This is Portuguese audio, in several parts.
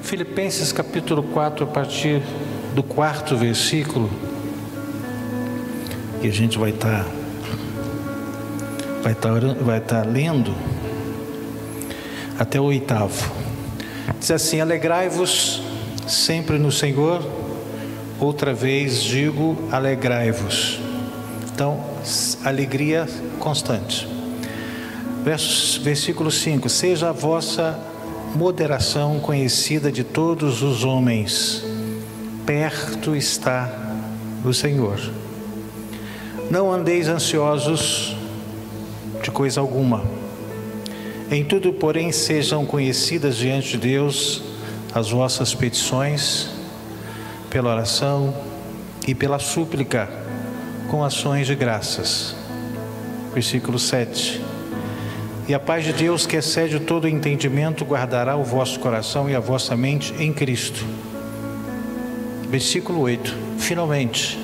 Filipenses capítulo 4, a partir do 4º versículo, que a gente vai estar lendo até o 8º. Diz assim: alegrai-vos sempre no Senhor, outra vez digo, alegrai-vos. Então, alegria constante. Versículo 5: seja a vossa moderação conhecida de todos os homens, perto está o Senhor. Não andeis ansiosos de coisa alguma. Em tudo, porém, sejam conhecidas diante de Deus as vossas petições, pela oração e pela súplica, com ações de graças. Versículo 7: e a paz de Deus, que excede todo o entendimento, guardará o vosso coração e a vossa mente em Cristo. Versículo 8: finalmente,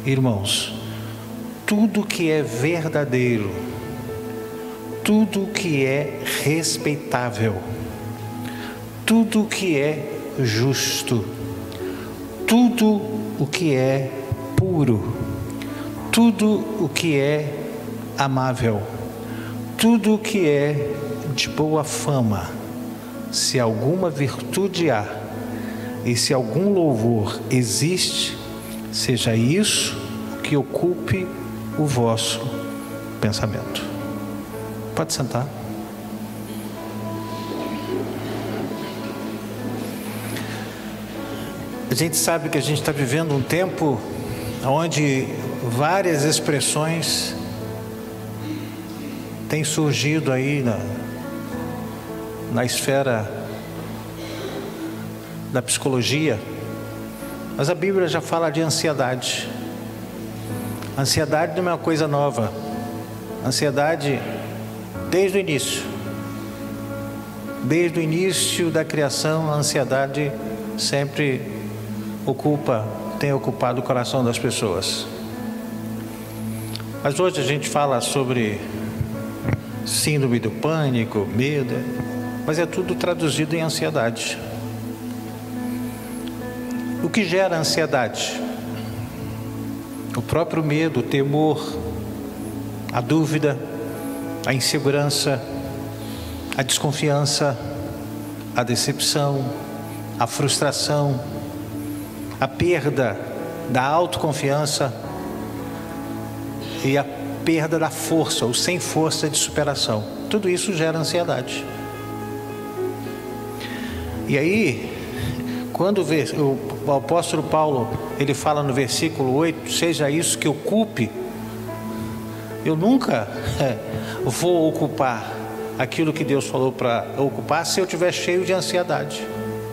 irmãos, tudo que é verdadeiro, tudo que é respeitável, tudo que é justo, tudo o que é puro, tudo o que é amável, tudo o que é de boa fama, se alguma virtude há e se algum louvor existe, seja isso que ocupe o vosso pensamento. Pode sentar. A gente sabe que a gente está vivendo um tempo onde várias expressões têm surgido aí na esfera da psicologia, mas a Bíblia já fala de ansiedade. Ansiedade não é uma coisa nova. Ansiedade desde o início da criação, a ansiedade sempre tem ocupado o coração das pessoas. Mas hoje a gente fala sobre síndrome do pânico, medo, mas é tudo traduzido em ansiedade. O que gera ansiedade? O próprio medo, o temor, a dúvida, a insegurança, a desconfiança, a decepção, a frustração, a perda da autoconfiança e a perda da força, ou sem força de superação. Tudo isso gera ansiedade. E aí, quando o apóstolo Paulo, ele fala no versículo 8, seja isso que ocupe, eu nunca vou ocupar aquilo que Deus falou para ocupar se eu estiver cheio de ansiedade,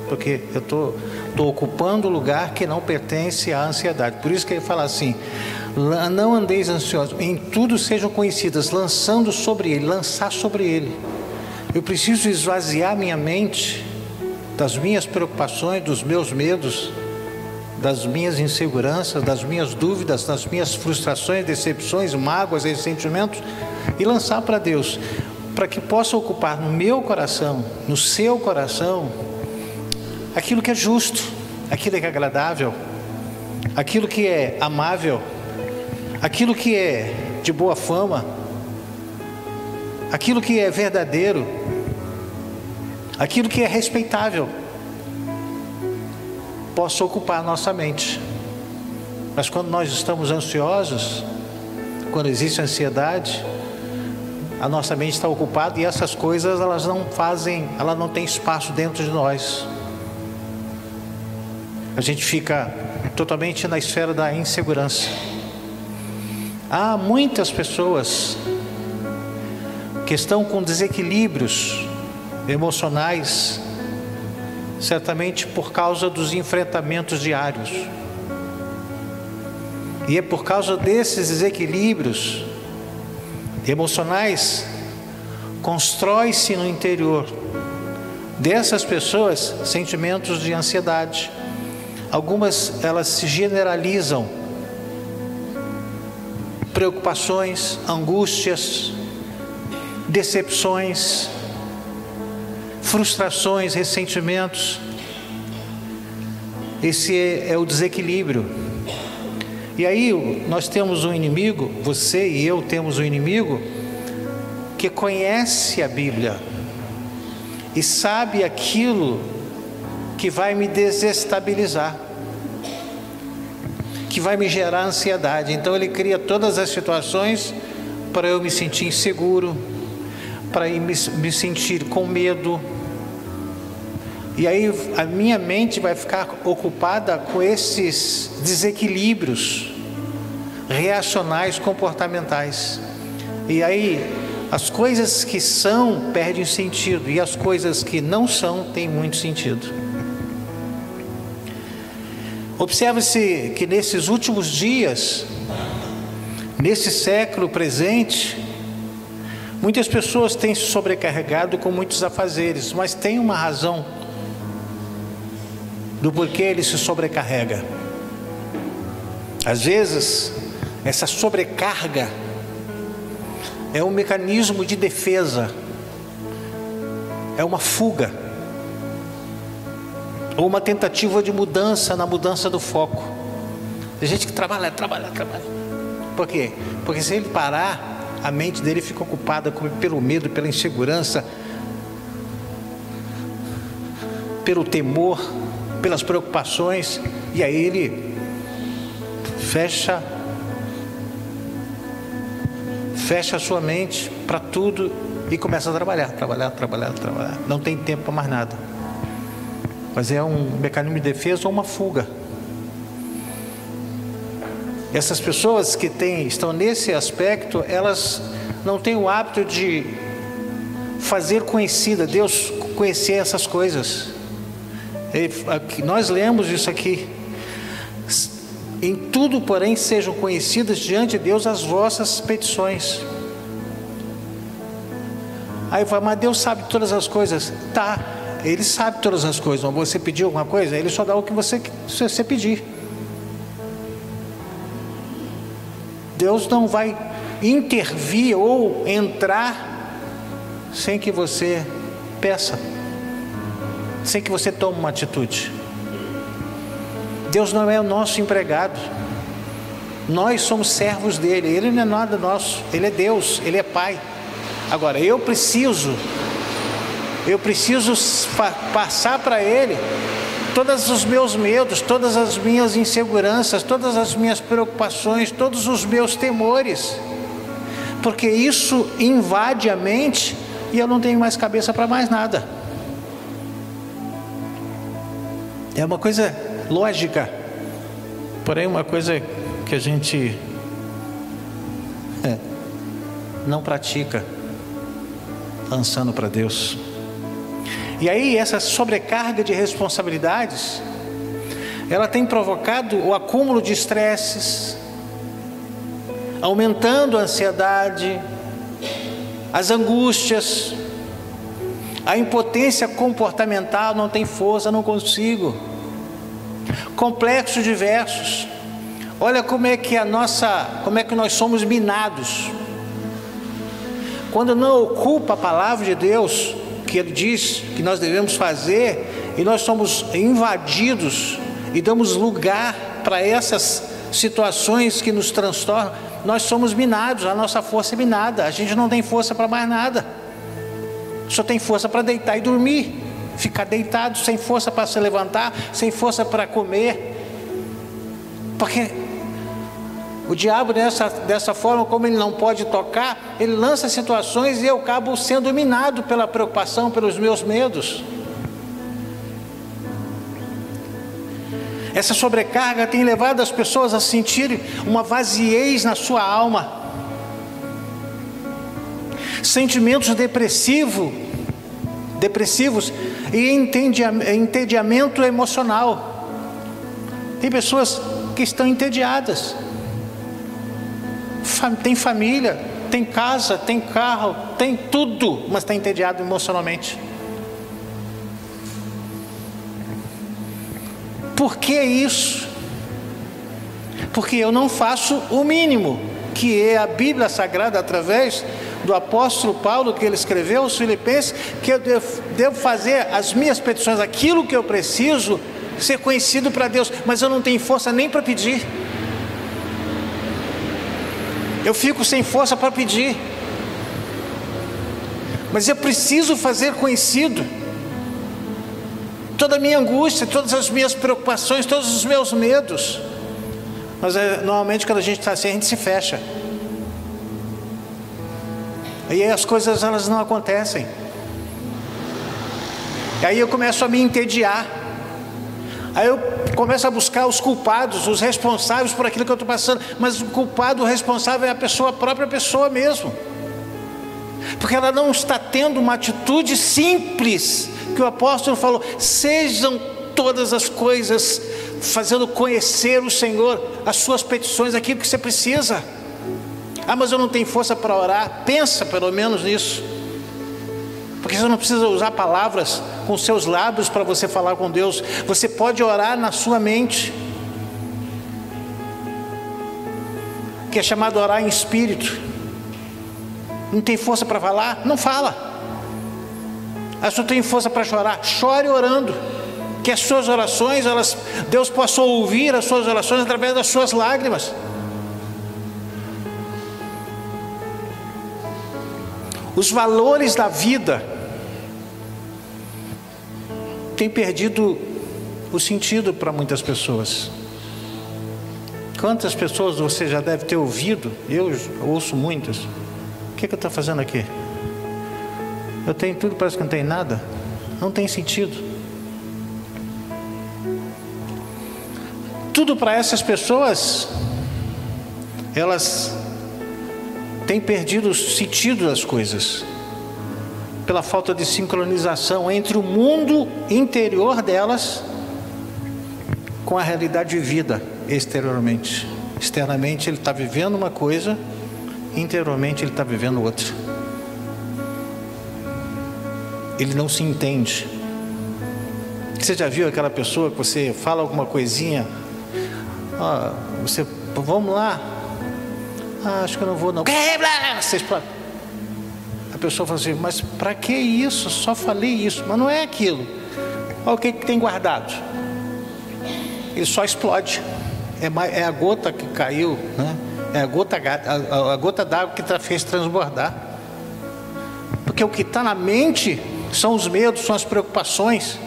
porque eu estou ocupando o lugar que não pertence à ansiedade. Por isso que ele fala assim: não andeis ansiosos, em tudo sejam conhecidas, lançar sobre ele. Eu preciso esvaziar minha mente das minhas preocupações, dos meus medos, das minhas inseguranças, das minhas dúvidas, das minhas frustrações, decepções, mágoas, ressentimentos, e lançar para Deus, para que possa ocupar no meu coração, no seu coração, aquilo que é justo, aquilo que é agradável, aquilo que é amável, aquilo que é de boa fama, aquilo que é verdadeiro, aquilo que é respeitável, possa ocupar a nossa mente. Mas quando nós estamos ansiosos, quando existe ansiedade, a nossa mente está ocupada e essas coisas elas não têm espaço dentro de nós. A gente fica totalmente na esfera da insegurança. Há muitas pessoas que estão com desequilíbrios emocionais, certamente por causa dos enfrentamentos diários. E é por causa desses desequilíbrios emocionais, constrói-se no interior dessas pessoas sentimentos de ansiedade. Algumas, elas se generalizam, preocupações, angústias, decepções, frustrações, ressentimentos. Esse é o desequilíbrio. E aí nós temos um inimigo, você e eu temos um inimigo que conhece a Bíblia e sabe aquilo que vai me desestabilizar, que vai me gerar ansiedade. Então ele cria todas as situações para eu me sentir inseguro, para eu me sentir com medo. E aí a minha mente vai ficar ocupada com esses desequilíbrios reacionais, comportamentais. E aí as coisas que são perdem sentido e as coisas que não são têm muito sentido. Observe-se que nesses últimos dias, nesse século presente, muitas pessoas têm se sobrecarregado com muitos afazeres, mas tem uma razão do porquê ele se sobrecarrega. Às vezes, essa sobrecarga é um mecanismo de defesa, é uma fuga, ou uma tentativa de mudança, na mudança do foco. Tem gente que trabalha. Por quê? Porque se ele parar, a mente dele fica ocupada pelo medo, pela insegurança, pelo temor, pelas preocupações, e aí ele fecha a sua mente para tudo e começa a trabalhar. Não tem tempo para mais nada. Mas é um mecanismo de defesa ou uma fuga. Essas pessoas que estão nesse aspecto, elas não têm o hábito de fazer conhecida, Deus conhecer essas coisas. Nós lemos isso aqui. Em tudo, porém, sejam conhecidas diante de Deus as vossas petições. Aí vai, mas Deus sabe todas as coisas. Tá, Ele sabe todas as coisas. Mas você pediu alguma coisa, Ele só dá o que você pedir. Deus não vai intervir ou entrar sem que você peça, sem que você tome uma atitude. Deus não é o nosso empregado, nós somos servos dele. Ele não é nada nosso, Ele é Deus, Ele é Pai. Agora eu preciso passar para Ele todos os meus medos, todas as minhas inseguranças, todas as minhas preocupações, todos os meus temores, porque isso invade a mente e eu não tenho mais cabeça para mais nada. É uma coisa lógica, porém uma coisa que a gente não pratica, lançando para Deus. E aí essa sobrecarga de responsabilidades, ela tem provocado o acúmulo de estresses, aumentando a ansiedade, as angústias, a impotência comportamental, não tem força, não consigo. Complexos diversos. Olha como é que nós somos minados. Quando não ocupa a palavra de Deus, que Ele diz que nós devemos fazer, e nós somos invadidos e damos lugar para essas situações que nos transtornam, nós somos minados, a nossa força é minada, a gente não tem força para mais nada, só tem força para deitar e dormir, ficar deitado, sem força para se levantar, sem força para comer, porque o diabo dessa forma, como ele não pode tocar, ele lança situações e eu acabo sendo minado pela preocupação, pelos meus medos. Essa sobrecarga tem levado as pessoas a sentirem uma vaziez na sua alma, sentimentos depressivos e entediamento emocional. Tem pessoas que estão entediadas, tem família, tem casa, tem carro, tem tudo, mas está entediado emocionalmente. Por que isso? Porque eu não faço o mínimo, que é a Bíblia Sagrada, através do apóstolo Paulo, que ele escreveu aos Filipenses, que eu devo fazer as minhas petições, aquilo que eu preciso, ser conhecido para Deus, mas eu não tenho força nem para pedir. Eu fico sem força para pedir, mas eu preciso fazer conhecido toda a minha angústia, todas as minhas preocupações, todos os meus medos. Mas normalmente quando a gente está assim, a gente se fecha, e aí as coisas elas não acontecem. E aí eu começo a me entediar, aí eu começo a buscar os culpados, os responsáveis por aquilo que eu estou passando. Mas o culpado, o responsável é a própria pessoa mesmo, porque ela não está tendo uma atitude simples, que o apóstolo falou: sejam todas as coisas fazendo conhecer o Senhor, as suas petições, aquilo que você precisa. Ah, mas eu não tenho força para orar. Pensa pelo menos nisso, porque você não precisa usar palavras com seus lábios para você falar com Deus. Você pode orar na sua mente, que é chamado orar em espírito. Não tem força para falar? Não fala. Ah, se eu tenho força para chorar, chore orando, que as suas orações, Deus possa ouvir as suas orações através das suas lágrimas. Os valores da vida têm perdido o sentido para muitas pessoas. Quantas pessoas você já deve ter ouvido? Eu ouço muitas. O que eu estou fazendo aqui? Eu tenho tudo, parece que não tem nada. Não tem sentido. Tudo para essas pessoas, elas têm perdido o sentido das coisas, pela falta de sincronização entre o mundo interior delas com a realidade vivida exteriormente. Externamente ele está vivendo uma coisa, interiormente ele está vivendo outra. Ele não se entende. Você já viu aquela pessoa que você fala alguma coisinha, você, vamos lá, acho que eu não vou não, a pessoa fala assim: mas para que isso? Só falei isso. Mas não é aquilo. Olha o que tem guardado. Ele só explode. É a gota que caiu, né? É a gota d'água que fez transbordar. Porque o que está na mente são os medos, são as preocupações,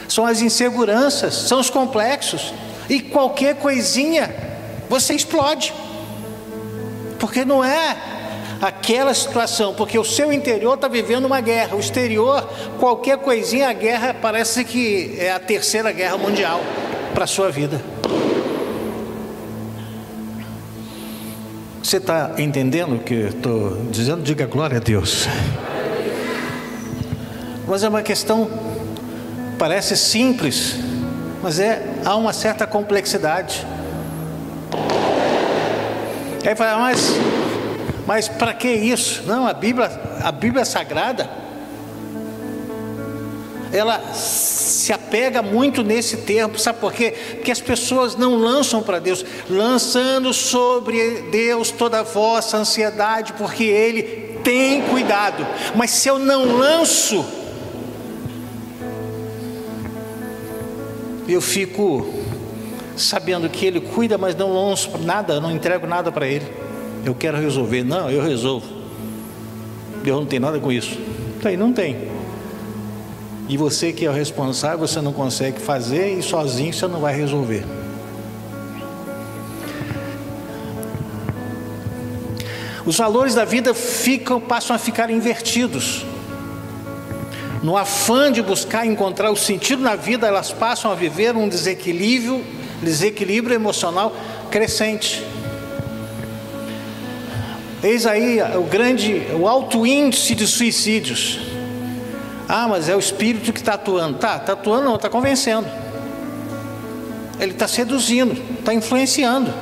são as inseguranças, são os complexos. E qualquer coisinha você explode, porque não é aquela situação, porque o seu interior está vivendo uma guerra. O exterior, qualquer coisinha, a guerra parece que é a terceira guerra mundial para a sua vida. Você está entendendo o que eu estou dizendo? Diga glória a Deus. Mas é uma questão, parece simples, mas há uma certa complexidade. Aí fala: mas para que isso? Não, a Bíblia Sagrada, ela se apega muito nesse termo. Sabe por quê? Porque as pessoas não lançam para Deus, lançando sobre Deus toda a vossa ansiedade, porque Ele tem cuidado. Mas se eu não lanço, eu fico sabendo que Ele cuida, mas não lanço nada, não entrego nada para Ele. Eu quero resolver. Não, eu resolvo. Deus não tem nada com isso. Não tem. E você que é o responsável, você não consegue fazer, e sozinho você não vai resolver. Os valores da vida passam a ficar invertidos. No afã de buscar encontrar o sentido na vida, elas passam a viver um desequilíbrio emocional crescente. Eis aí o alto índice de suicídios. Ah, mas é o espírito que está atuando. Está atuando não, está convencendo. Ele está seduzindo, está influenciando.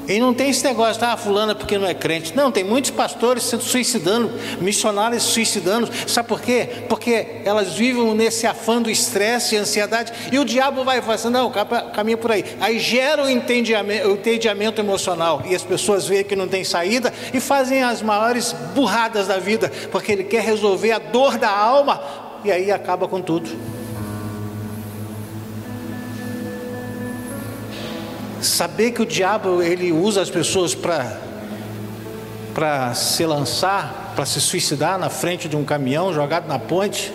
E não tem esse negócio, fulano é porque não é crente. Não, tem muitos pastores se suicidando, missionários se suicidando. Sabe por quê? Porque elas vivem nesse afã do estresse e ansiedade. E o diabo vai fazendo, não, caminha por aí. Aí gera o entediamento emocional. E as pessoas veem que não tem saída e fazem as maiores burradas da vida. Porque ele quer resolver a dor da alma. E aí acaba com tudo. Saber que o diabo ele usa as pessoas para se lançar, para se suicidar na frente de um caminhão jogado na ponte.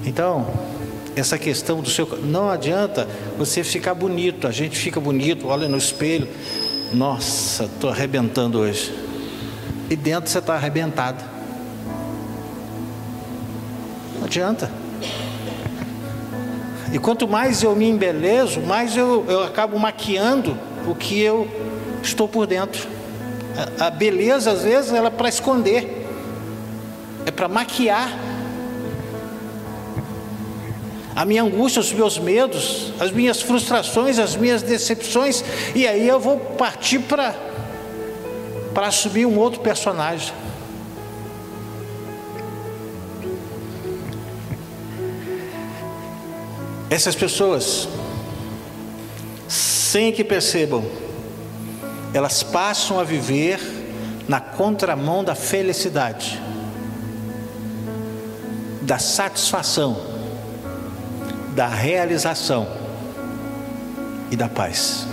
Então, essa questão do seu... Não adianta você ficar bonito. A gente fica bonito, olha no espelho. Nossa, estou arrebentando hoje. E dentro você está arrebentado. Não adianta. E quanto mais eu me embelezo, mais eu acabo maquiando o que eu estou por dentro. A beleza, às vezes, ela é para esconder, é para maquiar a minha angústia, os meus medos, as minhas frustrações, as minhas decepções. E aí eu vou partir para assumir um outro personagem. Essas pessoas, sem que percebam, elas passam a viver na contramão da felicidade, da satisfação, da realização e da paz.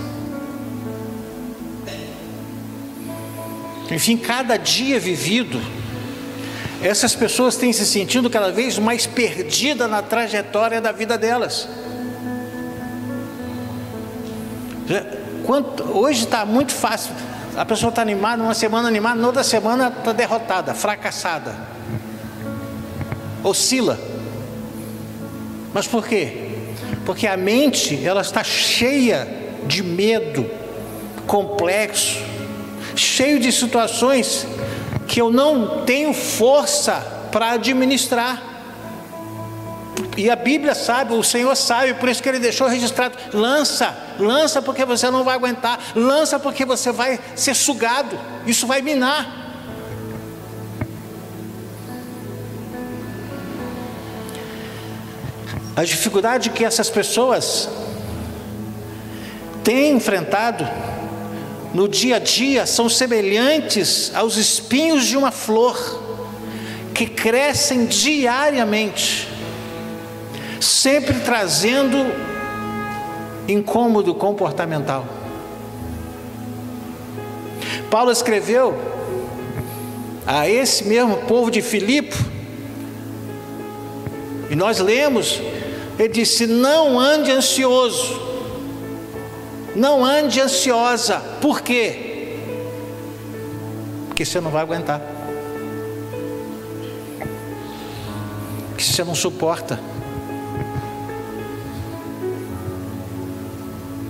Enfim, cada dia vivido, essas pessoas têm se sentindo cada vez mais perdidas na trajetória da vida delas. Hoje está muito fácil. A pessoa está animada, uma semana animada, na outra semana está derrotada, fracassada, oscila. Mas por quê? Porque a mente ela está cheia de medo, complexo, cheio de situações que eu não tenho força para administrar. E a Bíblia sabe, o Senhor sabe, por isso que Ele deixou registrado: lança porque você não vai aguentar, lança porque você vai ser sugado, isso vai minar. A dificuldade que essas pessoas têm enfrentado no dia a dia são semelhantes aos espinhos de uma flor que crescem diariamente, sempre trazendo incômodo comportamental. Paulo escreveu a esse mesmo povo de Filipe, e nós lemos, ele disse: não ande ansioso, não ande ansiosa. Por quê? Porque você não vai aguentar, porque você não suporta,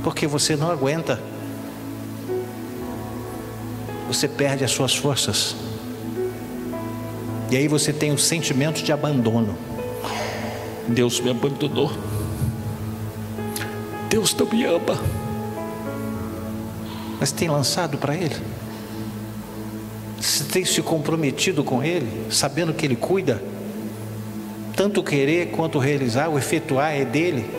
porque você não aguenta, você perde as suas forças, e aí você tem o sentimento de abandono. Deus me abandonou, Deus não me ama. Mas tem lançado para Ele? Você tem se comprometido com Ele, sabendo que Ele cuida? Tanto querer quanto realizar, o efetuar é dele.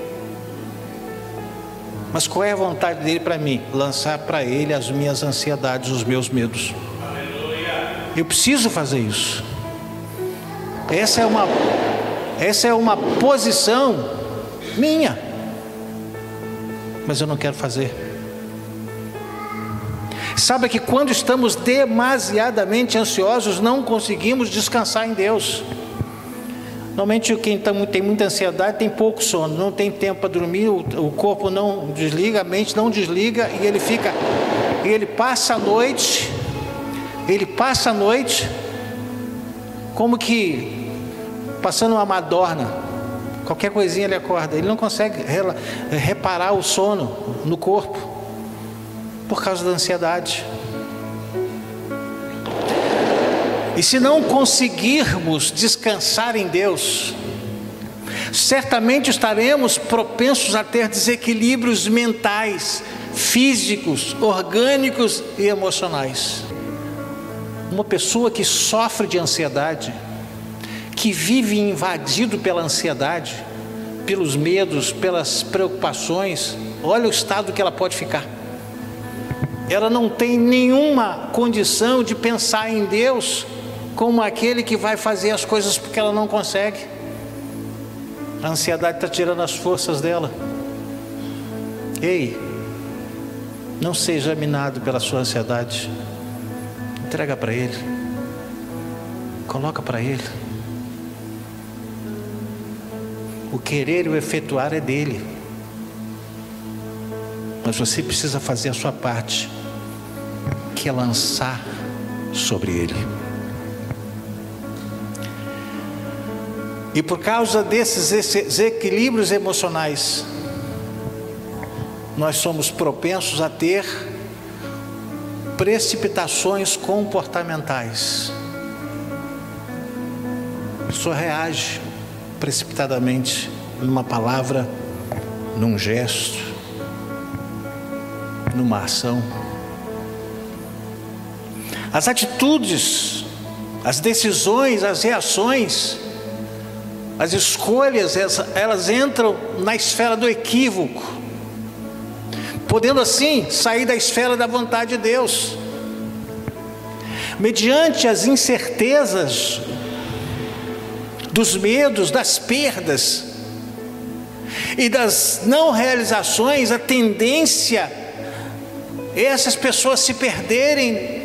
Mas qual é a vontade dele para mim? Lançar para Ele as minhas ansiedades, os meus medos. Eu preciso fazer isso. Essa é uma posição minha, mas eu não quero fazer. Sabe que quando estamos demasiadamente ansiosos, não conseguimos descansar em Deus. Normalmente quem tem muita ansiedade tem pouco sono, não tem tempo para dormir, o corpo não desliga, a mente não desliga, e ele passa a noite como que passando uma madorna. Qualquer coisinha ele acorda, ele não consegue reparar o sono no corpo, por causa da ansiedade. E se não conseguirmos descansar em Deus, certamente estaremos propensos a ter desequilíbrios mentais, físicos, orgânicos e emocionais. Uma pessoa que sofre de ansiedade, que vive invadido pela ansiedade, pelos medos, pelas preocupações, olha o estado que ela pode ficar. Ela não tem nenhuma condição de pensar em Deus como aquele que vai fazer as coisas porque ela não consegue. A ansiedade está tirando as forças dela. Ei, não seja minado pela sua ansiedade. Entrega para Ele, coloca para Ele. O querer e o efetuar é dele, mas você precisa fazer a sua parte, que é lançar sobre Ele. E por causa desses desequilíbrios emocionais, nós somos propensos a ter precipitações comportamentais. A pessoa reage precipitadamente numa palavra, num gesto, numa ação. As atitudes, as decisões, as reações, as escolhas, elas entram na esfera do equívoco, podendo assim sair da esfera da vontade de Deus. Mediante as incertezas, dos medos, das perdas e das não realizações, a tendência é essas pessoas se perderem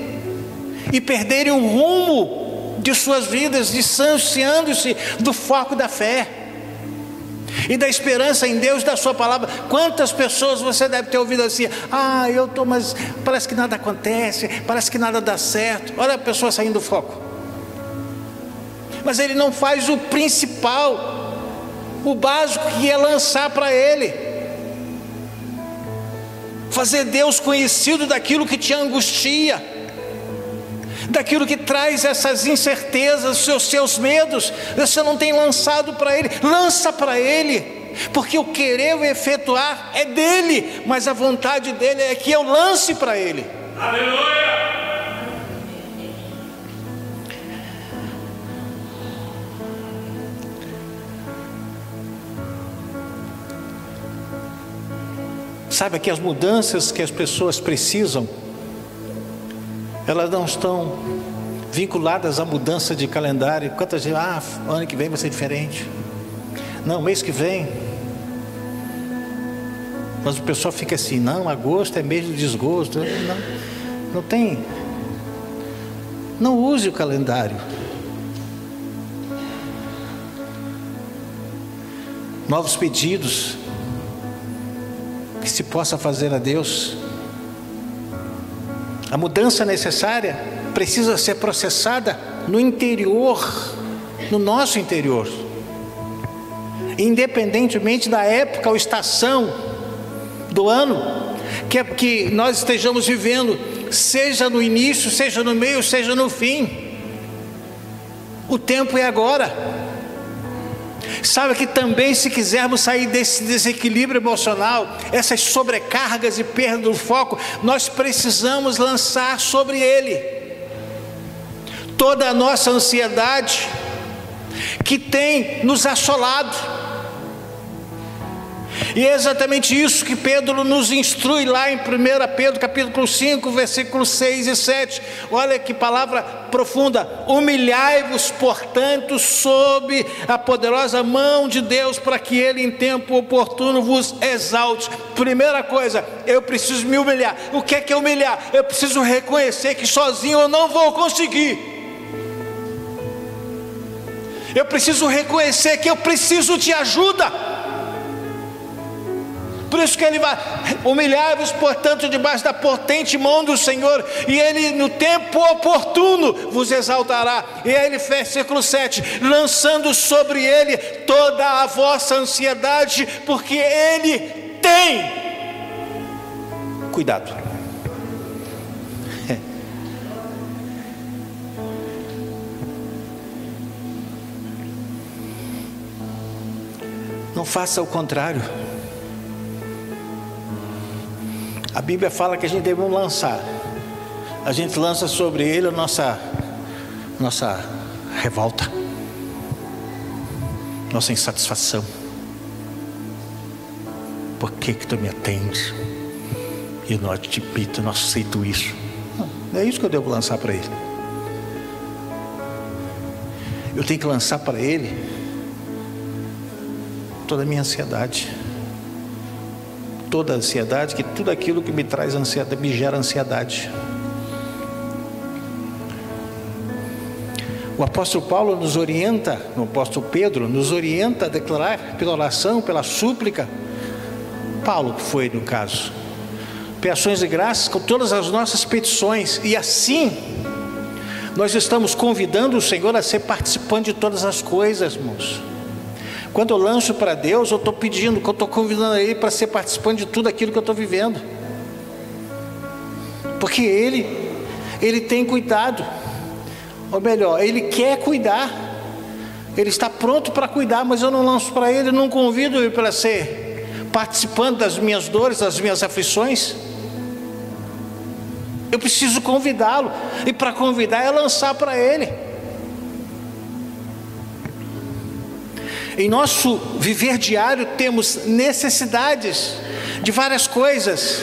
e perderem o rumo de suas vidas, distanciando-se do foco da fé e da esperança em Deus, da sua palavra. Quantas pessoas você deve ter ouvido assim: ah, eu estou, mas parece que nada acontece, parece que nada dá certo. Olha a pessoa saindo do foco. Mas ele não faz o principal, o básico, que é lançar para Ele, fazer Deus conhecido daquilo que te angustia, daquilo que traz essas incertezas, os seus medos. Você não tem lançado para Ele. Lança para Ele, porque o querer e efetuar é dele, mas a vontade dele é que eu lance para Ele. Aleluia! Sabe que as mudanças que as pessoas precisam, elas não estão vinculadas à mudança de calendário. Quantas vezes, ano que vem vai ser diferente, não, mês que vem. Mas o pessoal fica assim: não, agosto é mês de desgosto. Não tem. Não use o calendário. Novos pedidos que se possa fazer a Deus. A mudança necessária precisa ser processada no interior, no nosso interior, independentemente da época ou estação do ano que nós estejamos vivendo, seja no início, seja no meio, seja no fim. O tempo é agora. Sabe que também, se quisermos sair desse desequilíbrio emocional, essas sobrecargas e perda do foco, nós precisamos lançar sobre Ele toda a nossa ansiedade que tem nos assolado. E é exatamente isso que Pedro nos instrui lá em 1 Pedro capítulo 5, versículos 6 e 7. Olha que palavra profunda: humilhai-vos, portanto, sob a poderosa mão de Deus, para que Ele em tempo oportuno vos exalte. Primeira coisa, eu preciso me humilhar. O que é humilhar? Eu preciso reconhecer que sozinho eu não vou conseguir. Eu preciso reconhecer que eu preciso de ajuda. Por isso que ele vai: humilhai-vos, portanto, debaixo da potente mão do Senhor, e Ele no tempo oportuno vos exaltará. E aí ele fecha, versículo 7, lançando sobre Ele toda a vossa ansiedade, porque Ele tem cuidado. Não faça o contrário. A Bíblia fala que a gente deve lançar. A gente lança sobre ele a nossa revolta, nossa insatisfação. Por que tu me atendes? E eu não admito, não aceito isso. Não é isso que eu devo lançar para ele. Eu tenho que lançar para ele toda a minha ansiedade. Toda a ansiedade, que tudo aquilo que me traz ansiedade, me gera ansiedade. O apóstolo Paulo nos orienta, o apóstolo Pedro nos orienta a declarar pela oração, pela súplica. Paulo que foi no caso, ações de graças com todas as nossas petições, e assim nós estamos convidando o Senhor a ser participante de todas as coisas, irmãos. Quando eu lanço para Deus, eu estou pedindo, eu estou convidando Ele para ser participante de tudo aquilo que eu estou vivendo, porque Ele tem cuidado, ou melhor, Ele quer cuidar, Ele está pronto para cuidar, mas eu não lanço para Ele, não convido Ele para ser participando das minhas dores, das minhas aflições. Eu preciso convidá-lo, e para convidar é lançar para Ele. Em nosso viver diário temos necessidades de várias coisas,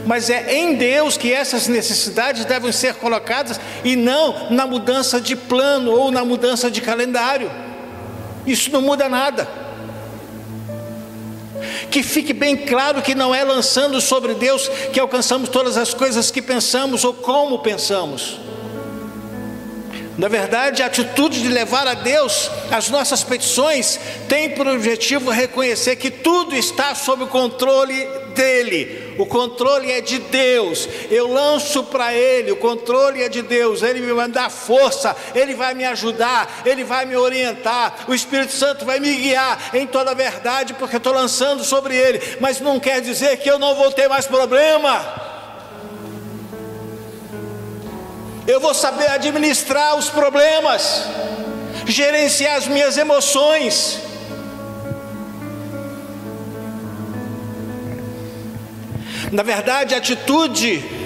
mas é em Deus que essas necessidades devem ser colocadas, e não na mudança de plano ou na mudança de calendário. Isso não muda nada. Que fique bem claro que não é lançando sobre Deus que alcançamos todas as coisas que pensamos ou como pensamos. Na verdade, a atitude de levar a Deus as nossas petições tem por objetivo reconhecer que tudo está sob o controle dEle. O controle é de Deus. Eu lanço para Ele, o controle é de Deus. Ele me vai dar força, Ele vai me ajudar, Ele vai me orientar, o Espírito Santo vai me guiar em toda a verdade, porque eu estou lançando sobre Ele. Mas não quer dizer que eu não vou ter mais problema. Eu vou saber administrar os problemas, gerenciar as minhas emoções. Na verdade, a atitude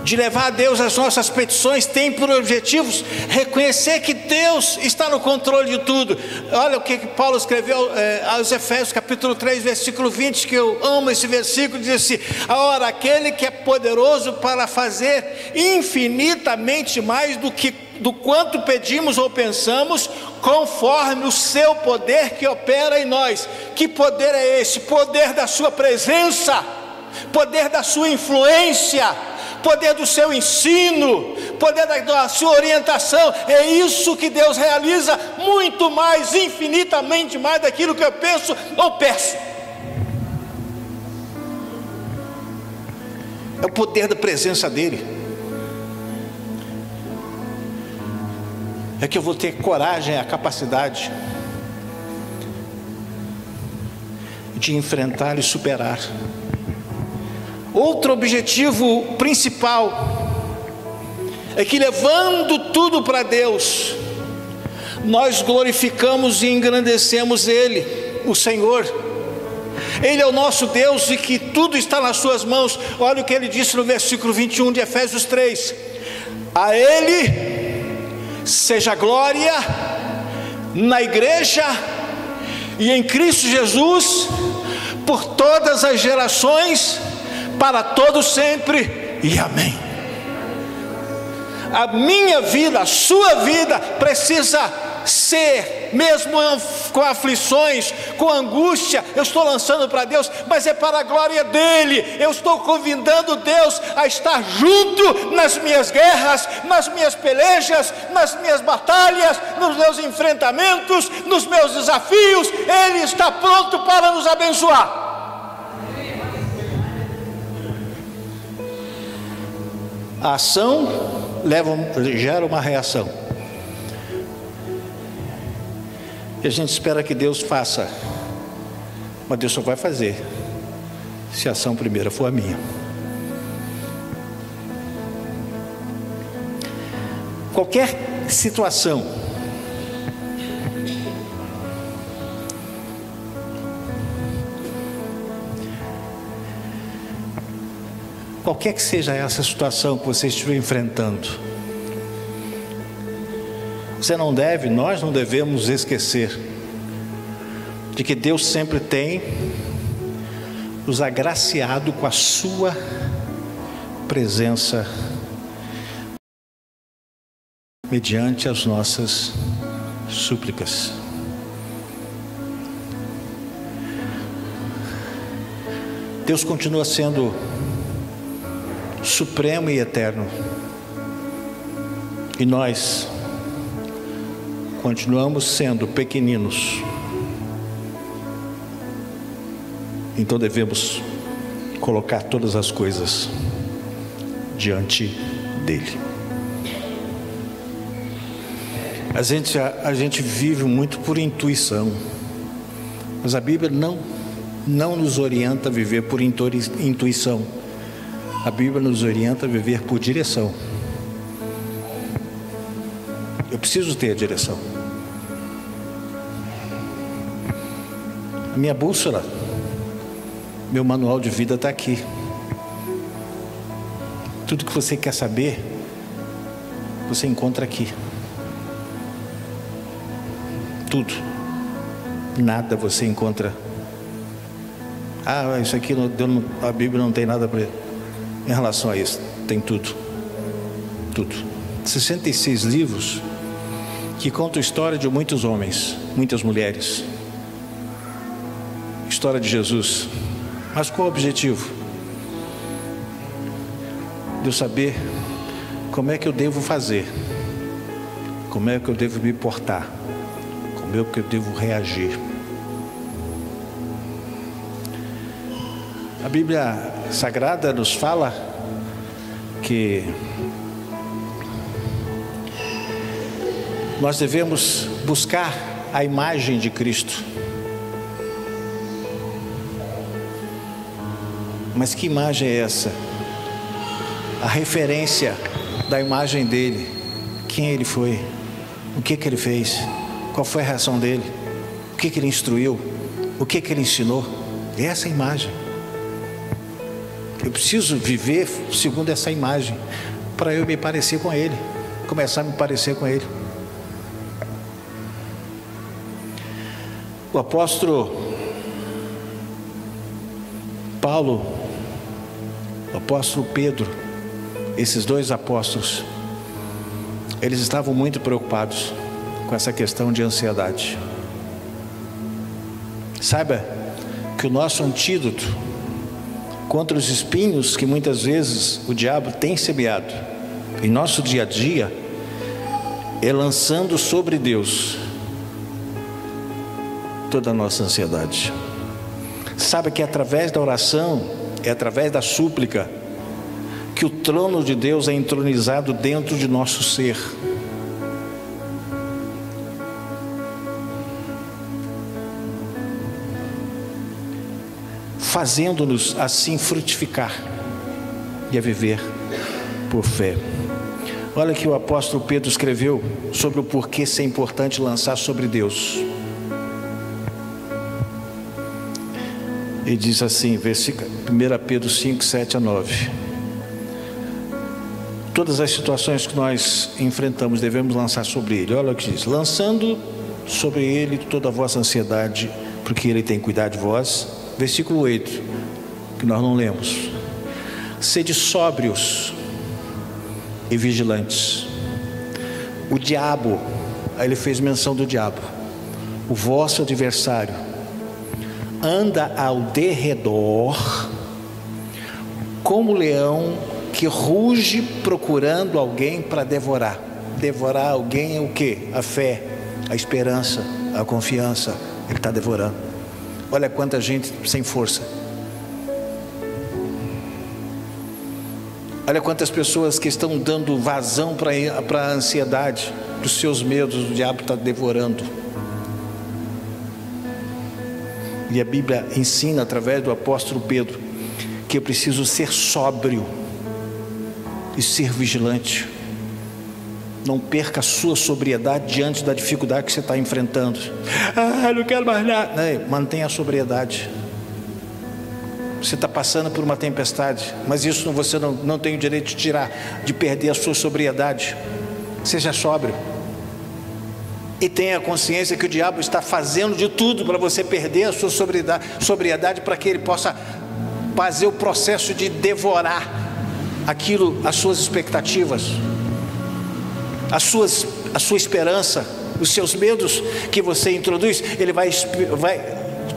de levar a Deus as nossas petições tem por objetivos reconhecer que Deus está no controle de tudo. Olha o que Paulo escreveu aos Efésios capítulo 3 versículo 20, que eu amo esse versículo, diz assim: ora, aquele que é poderoso para fazer infinitamente mais do quanto pedimos ou pensamos, conforme o seu poder que opera em nós. Que poder é esse? Poder da sua presença, poder da sua influência, poder do seu ensino, poder da sua orientação. É isso que Deus realiza, muito mais, infinitamente mais daquilo que eu penso ou peço. É o poder da presença dEle. É que eu vou ter coragem, a capacidade de enfrentar e superar. Outro objetivo principal é que, levando tudo para Deus, nós glorificamos e engrandecemos Ele, o Senhor. Ele é o nosso Deus e que tudo está nas suas mãos. Olha o que ele disse no versículo 21 de Efésios 3: a Ele seja glória na igreja e em Cristo Jesus por todas as gerações, para todos sempre, e amém. A minha vida, a sua vida precisa ser, mesmo com aflições, com angústia, eu estou lançando para Deus, mas é para a glória dEle. Eu estou convidando Deus a estar junto nas minhas guerras, nas minhas pelejas, nas minhas batalhas, nos meus enfrentamentos, nos meus desafios. Ele está pronto para nos abençoar. A ação gera uma reação, e a gente espera que Deus faça, mas Deus só vai fazer se a ação primeira for a minha. Qualquer situação qualquer que seja essa situação que você estiver enfrentando, nós não devemos esquecer de que Deus sempre tem nos agraciado com a sua presença mediante as nossas súplicas. Deus continua sendo supremo e eterno, e nós continuamos sendo pequeninos. Então devemos colocar todas as coisas diante dele. A gente vive muito por intuição, mas a Bíblia não nos orienta a viver por intuição. A Bíblia nos orienta a viver por direção. Eu preciso ter a direção. A minha bússola, meu manual de vida está aqui. Tudo que você quer saber, você encontra aqui. Tudo. Nada você encontra. Isso aqui a Bíblia não tem nada em relação a isso. Tem tudo. Tudo. 66 livros que contam a história de muitos homens, muitas mulheres. História de Jesus. Mas qual o objetivo? De eu saber como é que eu devo fazer, como é que eu devo me portar, como é que eu devo reagir. A Bíblia Sagrada nos fala que nós devemos buscar a imagem de Cristo. Mas que imagem é essa? A referência da imagem dele. Quem ele foi? O que ele fez? Qual foi a reação dele? O que ele instruiu? O que ele ensinou? Essa é a imagem. Eu preciso viver segundo essa imagem para eu me parecer com ele, começar a me parecer com ele. O apóstolo Paulo, o apóstolo Pedro, esses dois apóstolos, eles estavam muito preocupados com essa questão de ansiedade. Saiba que o nosso antídoto contra os espinhos que muitas vezes o diabo tem semeado em nosso dia a dia é lançando sobre Deus toda a nossa ansiedade. Sabe que é através da oração, é através da súplica que o trono de Deus é entronizado dentro de nosso ser. Fazendo-nos assim frutificar e a viver por fé. Olha que o apóstolo Pedro escreveu sobre o porquê ser importante lançar sobre Deus. Ele diz assim, 1 Pedro 5, 7 a 9. Todas as situações que nós enfrentamos devemos lançar sobre Ele. Olha o que diz: lançando sobre Ele toda a vossa ansiedade, porque Ele tem cuidado de vós. Versículo 8, que nós não lemos. Sede sóbrios e vigilantes. O diabo, aí ele fez menção do diabo, o vosso adversário, anda ao derredor como leão que ruge procurando alguém para devorar. Devorar alguém é o quê? A fé, a esperança, a confiança. Ele está devorando. Olha quanta gente sem força. Olha quantas pessoas que estão dando vazão para a ansiedade, para os seus medos. O diabo está devorando. E a Bíblia ensina através do apóstolo Pedro que eu preciso ser sóbrio e ser vigilante. Não perca a sua sobriedade diante da dificuldade que você está enfrentando. Não quero mais nada. Mantenha a sobriedade. Você está passando por uma tempestade, mas isso você não tem o direito de tirar, de perder a sua sobriedade. Seja sóbrio. E tenha consciência que o diabo está fazendo de tudo para você perder a sua sobriedade, para que ele possa fazer o processo de devorar aquilo, as suas expectativas, a sua esperança, os seus medos que você introduz. Ele vai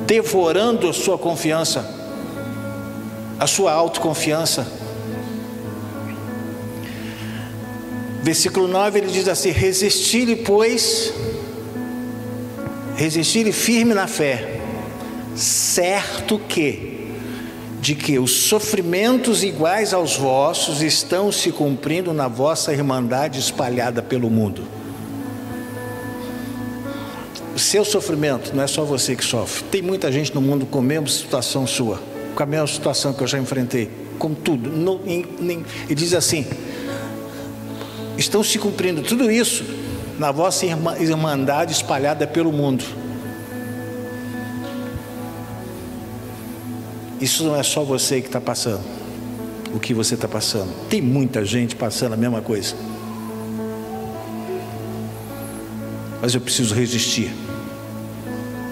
devorando a sua confiança, a sua autoconfiança. Versículo 9, ele diz assim: resistir-lhe, pois, resistir-lhe firme na fé, certo de que os sofrimentos iguais aos vossos estão se cumprindo na vossa irmandade espalhada pelo mundo. O seu sofrimento não é só você que sofre. Tem muita gente no mundo com a mesma situação sua, com a mesma situação que eu já enfrentei, com tudo. E diz assim: estão se cumprindo tudo isso na vossa irmandade espalhada pelo mundo. Isso não é só você que está passando o que você está passando. Tem muita gente passando a mesma coisa. Mas eu preciso resistir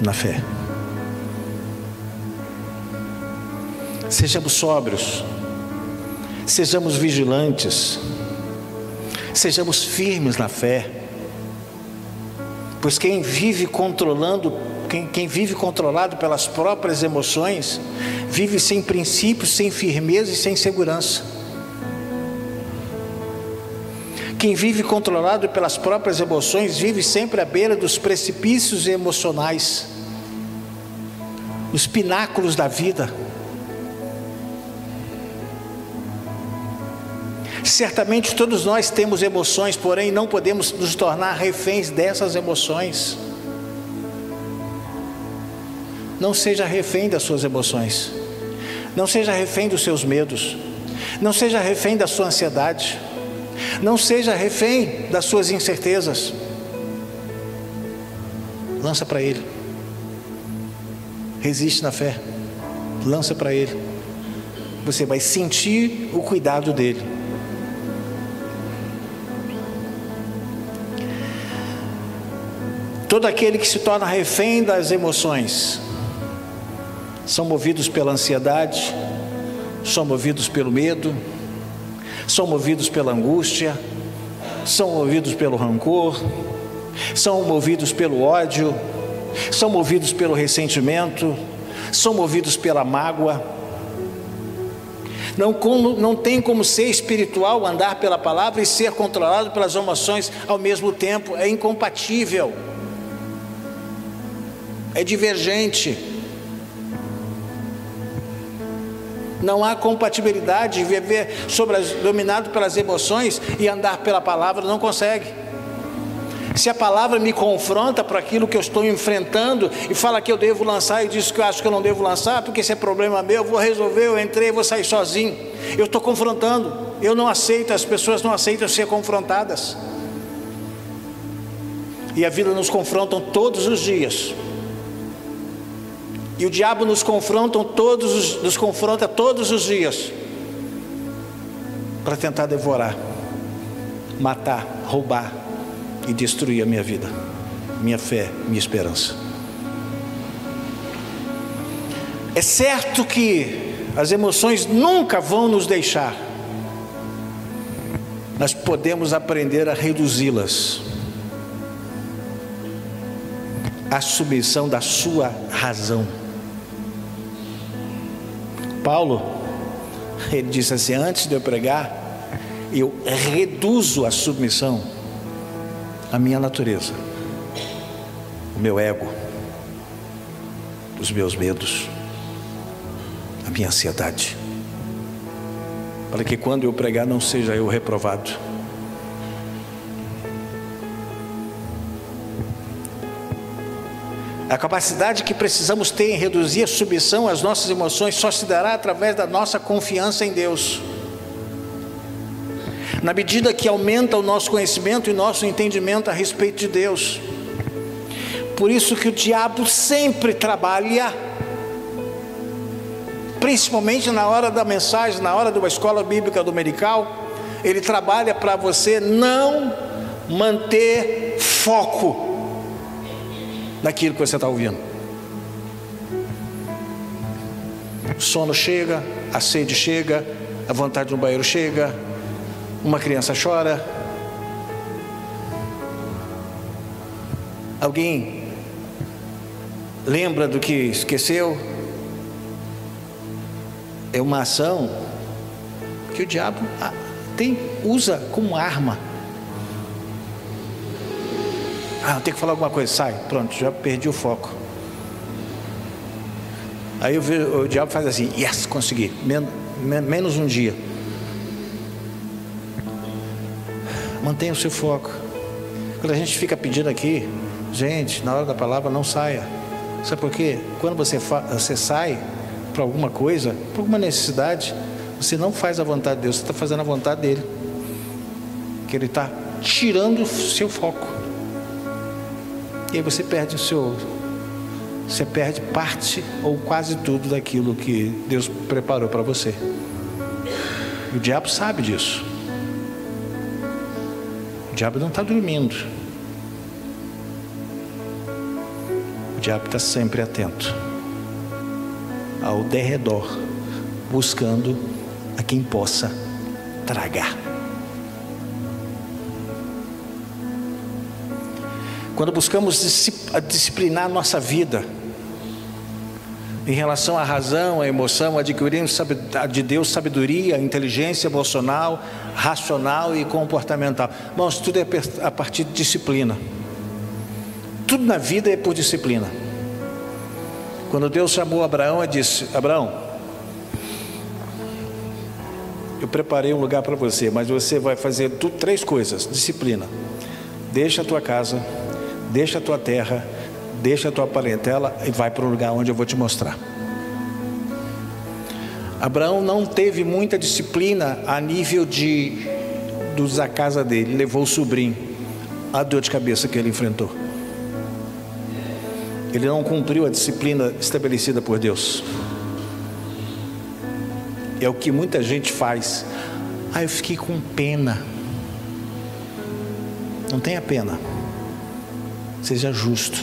na fé. Sejamos sóbrios, sejamos vigilantes, sejamos firmes na fé, pois quem vive controlado pelas próprias emoções, vive sem princípios, sem firmeza e sem segurança. Quem vive controlado pelas próprias emoções, vive sempre à beira dos precipícios emocionais, os pináculos da vida. Certamente todos nós temos emoções, porém não podemos nos tornar reféns dessas emoções. Não seja refém das suas emoções, não seja refém dos seus medos, não seja refém da sua ansiedade, não seja refém das suas incertezas. Lança para Ele, resiste na fé, lança para Ele. Você vai sentir o cuidado dEle. Todo aquele que se torna refém das emoções são movidos pela ansiedade, são movidos pelo medo, são movidos pela angústia, são movidos pelo rancor, são movidos pelo ódio, são movidos pelo ressentimento, são movidos pela mágoa. Não tem como ser espiritual, andar pela palavra e ser controlado pelas emoções ao mesmo tempo. É incompatível, é divergente. Não há compatibilidade de viver dominado pelas emoções e andar pela palavra. Não consegue. Se a palavra me confronta para aquilo que eu estou enfrentando e fala que eu devo lançar e diz que eu acho que eu não devo lançar, porque esse é problema meu, eu vou resolver, eu entrei, vou sair sozinho. Eu estou confrontando, eu não aceito, as pessoas não aceitam ser confrontadas. E a vida nos confronta todos os dias. E o diabo nos confronta todos os dias para tentar devorar, matar, roubar e destruir a minha vida, minha fé, minha esperança. É certo que as emoções nunca vão nos deixar, mas podemos aprender a reduzi-las à submissão da sua razão. Paulo, ele disse assim: antes de eu pregar, eu reduzo a submissão à minha natureza, o meu ego, os meus medos, a minha ansiedade, para que quando eu pregar não seja eu reprovado. A capacidade que precisamos ter em reduzir a submissão às nossas emoções só se dará através da nossa confiança em Deus. Na medida que aumenta o nosso conhecimento e nosso entendimento a respeito de Deus. Por isso que o diabo sempre trabalha principalmente na hora da mensagem, na hora de uma escola bíblica dominical. Ele trabalha para você não manter foco naquilo que você está ouvindo. O sono chega, a sede chega, a vontade no banheiro chega, uma criança chora. Alguém lembra do que esqueceu? É uma ação que o diabo usa como arma. Eu tenho que falar alguma coisa, sai, pronto, já perdi o foco. Aí o diabo faz assim, yes, consegui, menos um dia. Mantenha o seu foco. Quando a gente fica pedindo aqui, gente, na hora da palavra não saia. Sabe por quê? Quando você sai para alguma coisa, por alguma necessidade, você não faz a vontade de Deus, você está fazendo a vontade dele, que ele está tirando o seu foco. E aí você perde você perde parte ou quase tudo daquilo que Deus preparou para você. O diabo sabe disso. O diabo não está dormindo. O diabo está sempre atento ao derredor, buscando a quem possa tragar. Quando buscamos disciplinar nossa vida em relação à razão, à emoção, adquirimos de Deus sabedoria, inteligência emocional, racional e comportamental. Irmãos, tudo é a partir de disciplina. Tudo na vida é por disciplina. Quando Deus chamou Abraão, ele disse: Abraão, eu preparei um lugar para você, mas você vai fazer 3 coisas. Disciplina. Deixa a tua casa, deixa a tua terra, deixa a tua parentela e vai para o lugar onde eu vou te mostrar. Abraão não teve muita disciplina a nível da casa dele. Levou o sobrinho, a dor de cabeça que ele enfrentou. Ele não cumpriu a disciplina estabelecida por Deus. É o que muita gente faz. Eu fiquei com pena. Não tenha pena. Seja justo.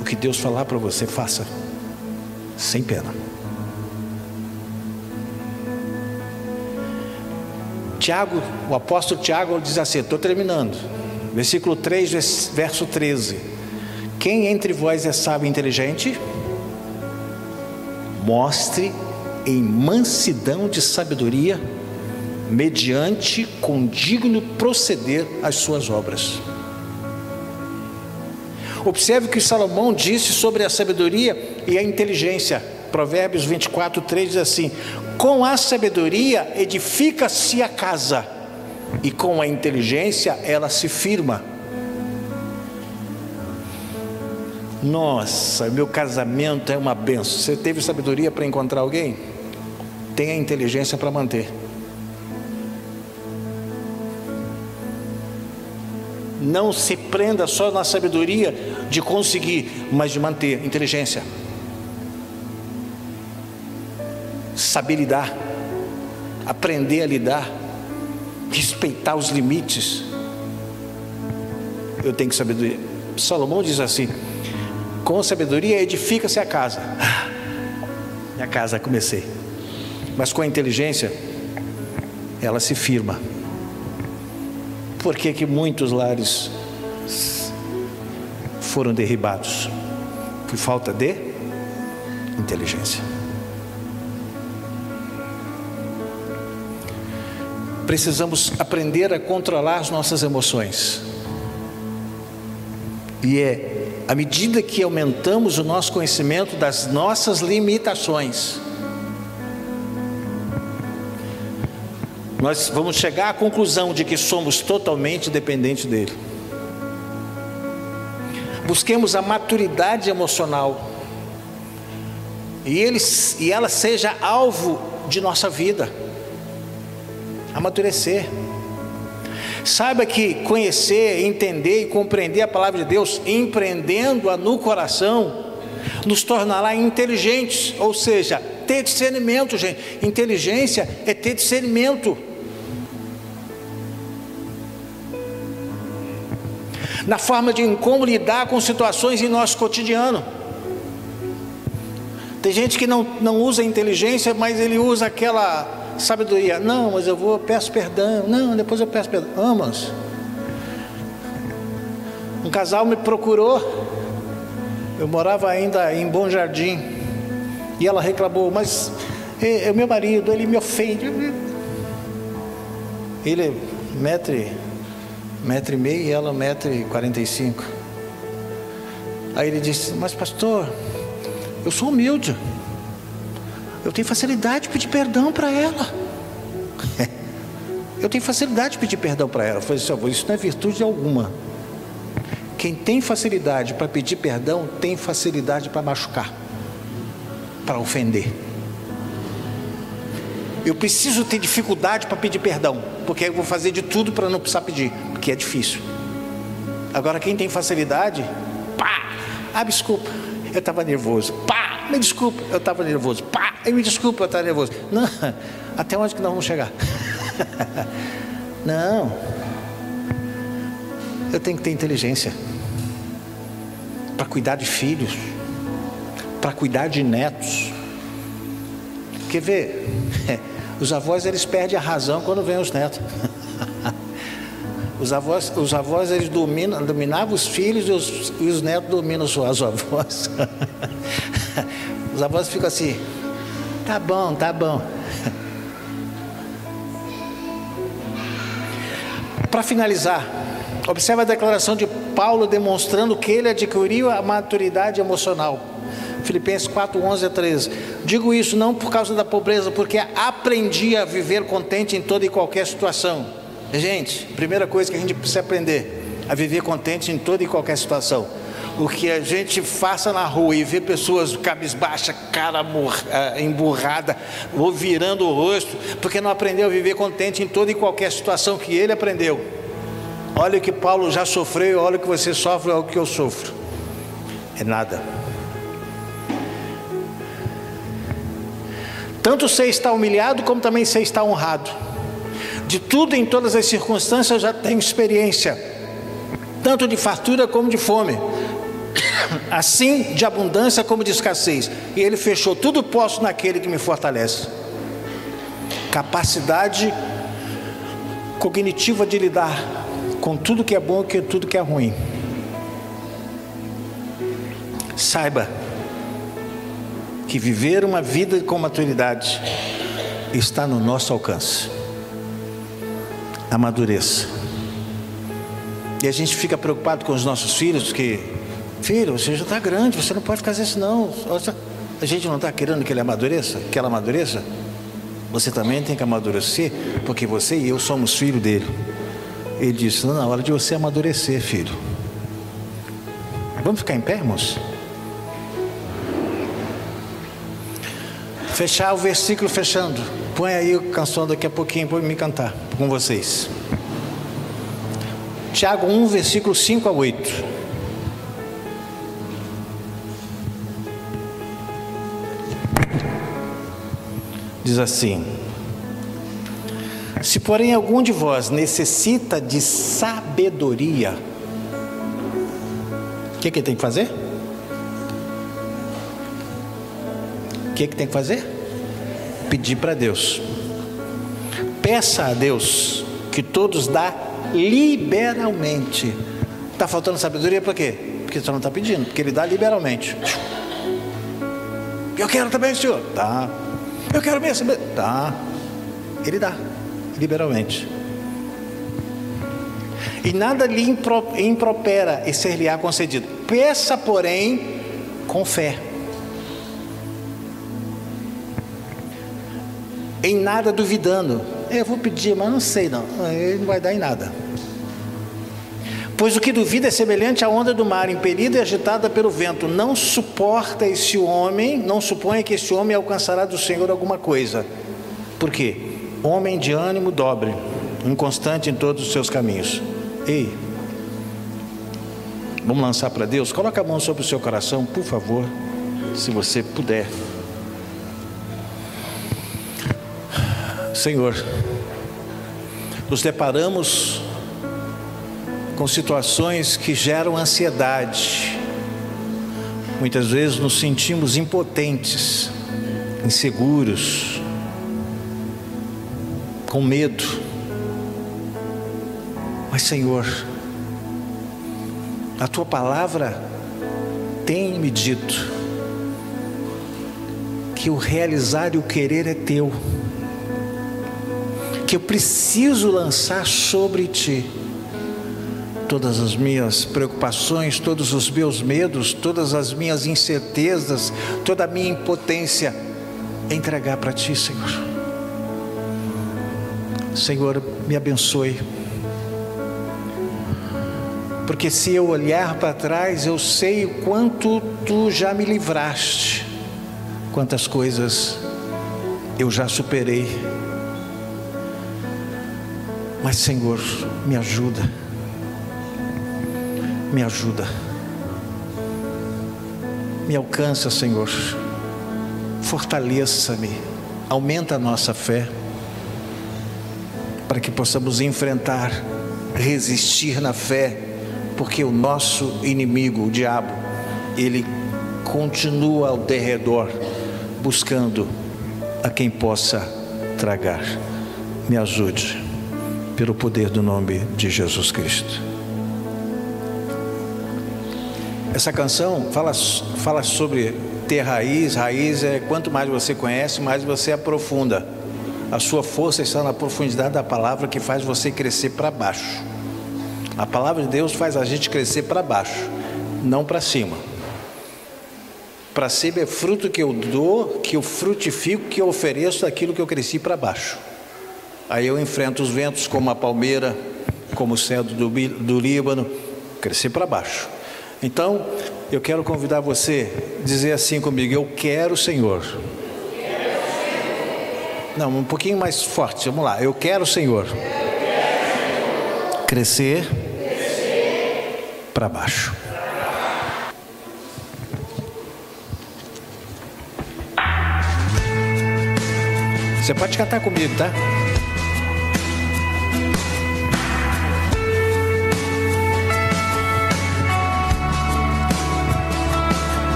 O que Deus falar para você, faça sem pena. Tiago, o apóstolo Tiago diz assim, estou terminando, versículo 3, verso 13: quem entre vós é sábio e inteligente, mostre em mansidão de sabedoria, mediante condigno proceder as suas obras. Observe que Salomão disse sobre a sabedoria e a inteligência. Provérbios 24, 3 diz assim: com a sabedoria edifica-se a casa, e com a inteligência ela se firma. Nossa, meu casamento é uma benção. Você teve sabedoria para encontrar alguém? Tenha inteligência para manter. Não se prenda só na sabedoria de conseguir, mas de manter. Inteligência. Saber lidar. Aprender a lidar. Respeitar os limites. Eu tenho que saber. Salomão diz assim: com sabedoria edifica-se a casa. Minha casa comecei. Mas com a inteligência ela se firma. Por que muitos lares foram derribados? Por falta de inteligência. Precisamos aprender a controlar as nossas emoções. E à medida que aumentamos o nosso conhecimento das nossas limitações, nós vamos chegar à conclusão de que somos totalmente dependentes dele. Busquemos a maturidade emocional e ela seja alvo de nossa vida. Amadurecer. Saiba que conhecer, entender e compreender a palavra de Deus, empreendendo-a no coração, nos tornará inteligentes, ou seja, ter discernimento, gente. Inteligência é ter discernimento. Na forma de como lidar com situações em nosso cotidiano. Tem gente que não usa inteligência, mas ele usa aquela sabedoria. Não, mas eu peço perdão. Não, depois eu peço perdão. Mas um casal me procurou. Eu morava ainda em Bom Jardim. E ela reclamou, mas é meu marido, ele me ofende. Ele é metro e meio e ela 1,45 m. Aí ele disse, mas pastor, eu sou humilde, eu tenho facilidade de pedir perdão para ela. Eu tenho facilidade de pedir perdão para ela. Eu falei assim, isso não é virtude alguma. Quem tem facilidade para pedir perdão, tem facilidade para machucar, para ofender. Eu preciso ter dificuldade para pedir perdão, porque eu vou fazer de tudo para não precisar pedir, porque é difícil. Agora quem tem facilidade, pá, desculpa, eu estava nervoso, pá, me desculpa, eu estava nervoso, pá, me desculpa, eu estava nervoso. Não, até onde que nós vamos chegar? Não, eu tenho que ter inteligência para cuidar de filhos, para cuidar de netos. Quer ver? Os avós, eles perdem a razão quando vêm os netos. Os avós eles dominavam os filhos e os netos dominam os avós. Os avós ficam assim, tá bom, tá bom. Para finalizar, observe a declaração de Paulo demonstrando que ele adquiriu a maturidade emocional. Filipenses 4, 11 a 13. Digo isso não por causa da pobreza, porque aprendi a viver contente em toda e qualquer situação. Gente, primeira coisa que a gente precisa aprender, a viver contente em toda e qualquer situação. O que a gente faça na rua e vê pessoas cabisbaixa, cara emburrada, ou virando o rosto, porque não aprendeu a viver contente em toda e qualquer situação que ele aprendeu. Olha o que Paulo já sofreu, olha o que você sofre, olha o que eu sofro. É nada. Tanto sei estar humilhado, como também sei estar honrado. De tudo, em todas as circunstâncias, eu já tenho experiência, tanto de fartura como de fome, assim de abundância como de escassez. E ele fechou, tudo posso naquele que me fortalece. Capacidade cognitiva de lidar com tudo que é bom e com tudo que é ruim. Saiba que viver uma vida com maturidade está no nosso alcance. Amadureça. E a gente fica preocupado com os nossos filhos, que filho, você já está grande, você não pode fazer isso não. A gente não está querendo que ele amadureça, que ela amadureça. Você também tem que amadurecer, porque você e eu somos filho dele. Ele disse, não, na hora de você amadurecer, filho. Vamos ficar em pé, irmãos? Fechar o versículo fechando. Põe aí a canção daqui a pouquinho para me cantar com vocês. Tiago 1, versículo 5 a 8. Diz assim: se porém algum de vós necessita de sabedoria, o que tem que fazer? O que tem que fazer? Pedir para Deus. Peça a Deus, que todos dá liberalmente. Está faltando sabedoria para quê? Porque você não está pedindo, porque Ele dá liberalmente. Eu quero também, Senhor. Tá. Eu quero mesmo. Tá. Ele dá liberalmente. E nada lhe impropera e ser-lhe-á concedido. Peça, porém, com fé. Em nada duvidando. Eu vou pedir, mas não sei não. Ele não vai dar em nada. Pois o que duvida é semelhante à onda do mar, impelida e agitada pelo vento. Não suponha que esse homem alcançará do Senhor alguma coisa. Por quê? Homem de ânimo dobre, inconstante em todos os seus caminhos. Ei, vamos lançar para Deus? Coloca a mão sobre o seu coração, por favor. se você puder. Senhor, nos deparamos com situações que geram ansiedade. Muitas vezes nos sentimos impotentes, inseguros, com medo. Mas, Senhor, a Tua palavra tem me dito que o realizar e o querer é Teu, que eu preciso lançar sobre Ti todas as minhas preocupações, todos os meus medos, todas as minhas incertezas, toda a minha impotência, entregar para Ti, Senhor. Senhor, me abençoe, porque se eu olhar para trás, eu sei o quanto Tu já me livraste, quantas coisas eu já superei. Mas, Senhor, me ajuda, me ajuda, me alcança, Senhor, fortaleça-me, aumenta a nossa fé, para que possamos enfrentar, resistir na fé, porque o nosso inimigo, o diabo, ele continua ao derredor, buscando a quem possa tragar. Me ajude, pelo poder do nome de Jesus Cristo. Essa canção fala sobre ter raiz. Raiz é quanto mais você conhece, mais você aprofunda. A sua força está na profundidade da palavra, que faz você crescer para baixo. A palavra de Deus faz a gente crescer para baixo, não para cima. Para cima é fruto que eu dou, que eu frutifico, que eu ofereço daquilo que eu cresci para baixo. Aí eu enfrento os ventos como a palmeira, como o cedro do Líbano, crescer para baixo. Então, eu quero convidar você a dizer assim comigo: eu quero o Senhor. Não, um pouquinho mais forte, vamos lá. Eu quero o Senhor. Crescer para baixo. Você pode cantar comigo, tá?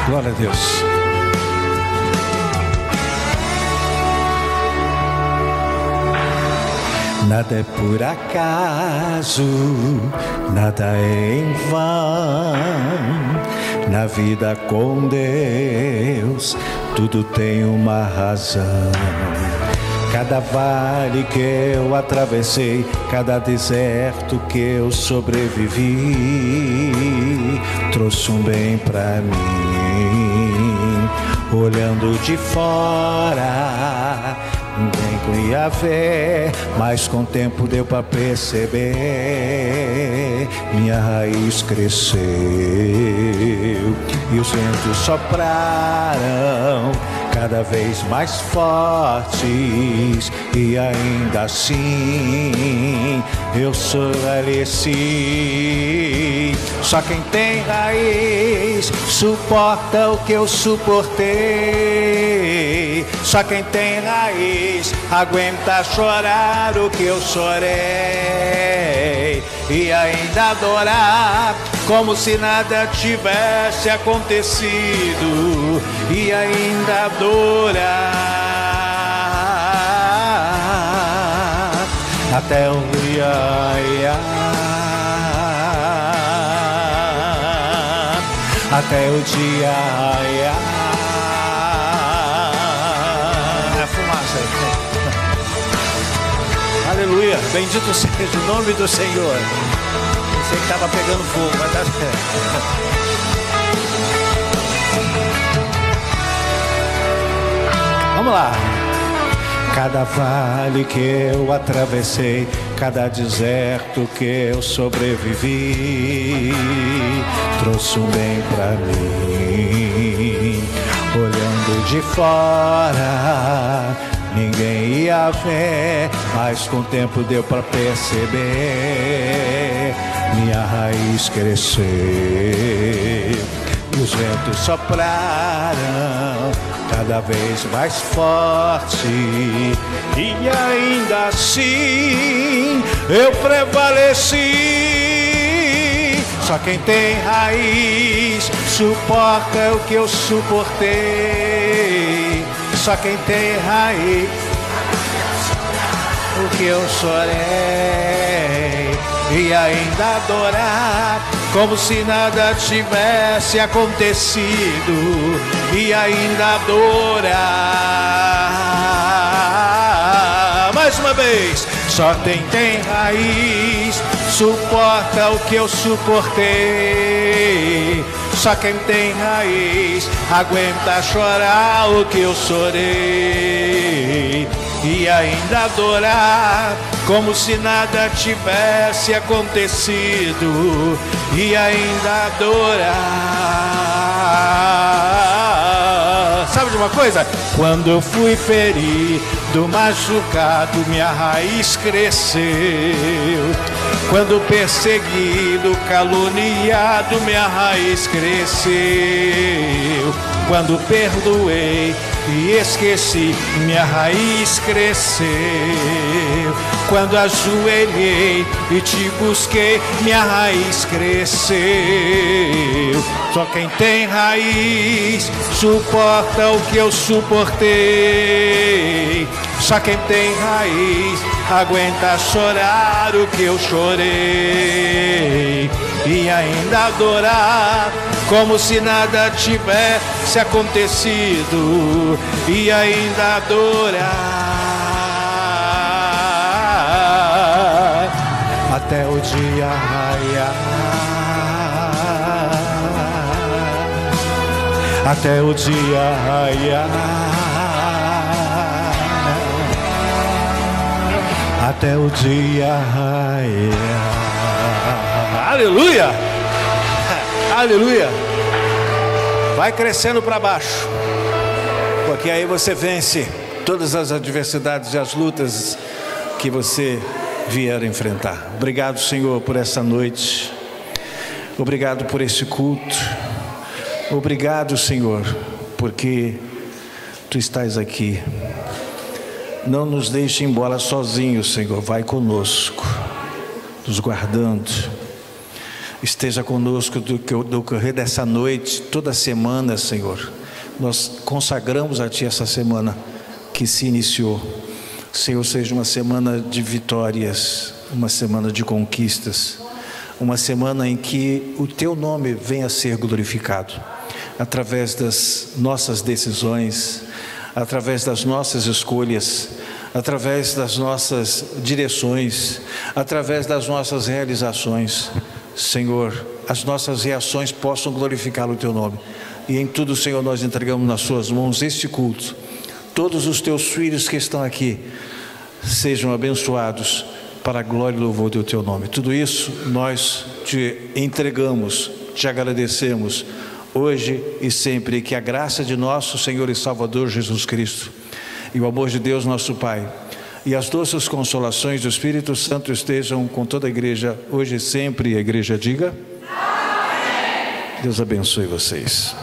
Glória a Deus. Nada é por acaso, nada é em vão. Na vida com Deus, tudo tem uma razão. Cada vale que eu atravessei, cada deserto que eu sobrevivi, trouxe um bem pra mim. Olhando de fora, ninguém ia ver, mas com o tempo deu pra perceber. Minha raiz cresceu e os ventos sopraram cada vez mais fortes, e ainda assim eu fortaleci. Só quem tem raiz suporta o que eu suportei. Só quem tem raiz aguenta chorar o que eu chorei, e ainda adorar como se nada tivesse acontecido, e ainda adorar até o até o dia a fumaça aí. Aleluia, bendito seja o nome do Senhor. Pensei que estava pegando fogo, mas tá certo. Vamos lá. Cada vale que eu atravessei, cada deserto que eu sobrevivi, trouxe um bem pra mim. Olhando de fora, ninguém ia ver, mas com o tempo deu para perceber. Minha raiz cresceu e os ventos sopraram cada vez mais forte, e ainda assim eu prevaleci. Só quem tem raiz suporta o que eu suportei. Só quem tem raiz o que eu chorei, e ainda adorar como se nada tivesse acontecido, e ainda adorar. Mais uma vez. Só quem tem raiz suporta o que eu suportei. Só quem tem raiz aguenta chorar o que eu chorei, e ainda adorar como se nada tivesse acontecido, e ainda adorar. Sabe de uma coisa? Quando eu fui ferido, machucado, minha raiz cresceu. Quando perseguido, caluniado, minha raiz cresceu. Quando perdoei e esqueci, minha raiz cresceu. Quando ajoelhei e te busquei, minha raiz cresceu. Só quem tem raiz suporta o que eu suportei. Só quem tem raiz aguenta chorar o que eu chorei, e ainda adorar como se nada tivesse acontecido, e ainda adorar até o dia raiar, até o dia raiar, até o dia raiar. Aleluia! Aleluia! Vai crescendo para baixo, porque aí você vence todas as adversidades e as lutas que você vier enfrentar. Obrigado, Senhor, por essa noite. Obrigado por esse culto. Obrigado, Senhor, porque Tu estás aqui. Não nos deixe embora sozinhos, Senhor. Vai conosco, nos guardando. Esteja conosco do decorrer dessa noite, toda semana, Senhor. Nós consagramos a Ti essa semana que se iniciou. Senhor, seja uma semana de vitórias, uma semana de conquistas, uma semana em que o Teu nome venha a ser glorificado, através das nossas decisões, através das nossas escolhas, através das nossas direções, através das nossas realizações. Senhor, as nossas reações possam glorificar o Teu nome. E em tudo, Senhor, nós entregamos nas Suas mãos este culto. Todos os Teus filhos que estão aqui sejam abençoados para a glória e louvor do Teu nome. Tudo isso nós Te entregamos, Te agradecemos hoje e sempre. E que a graça de nosso Senhor e Salvador Jesus Cristo e o amor de Deus nosso Pai e as doces consolações do Espírito Santo estejam com toda a igreja hoje e sempre. E a igreja diga: Amém. Deus abençoe vocês.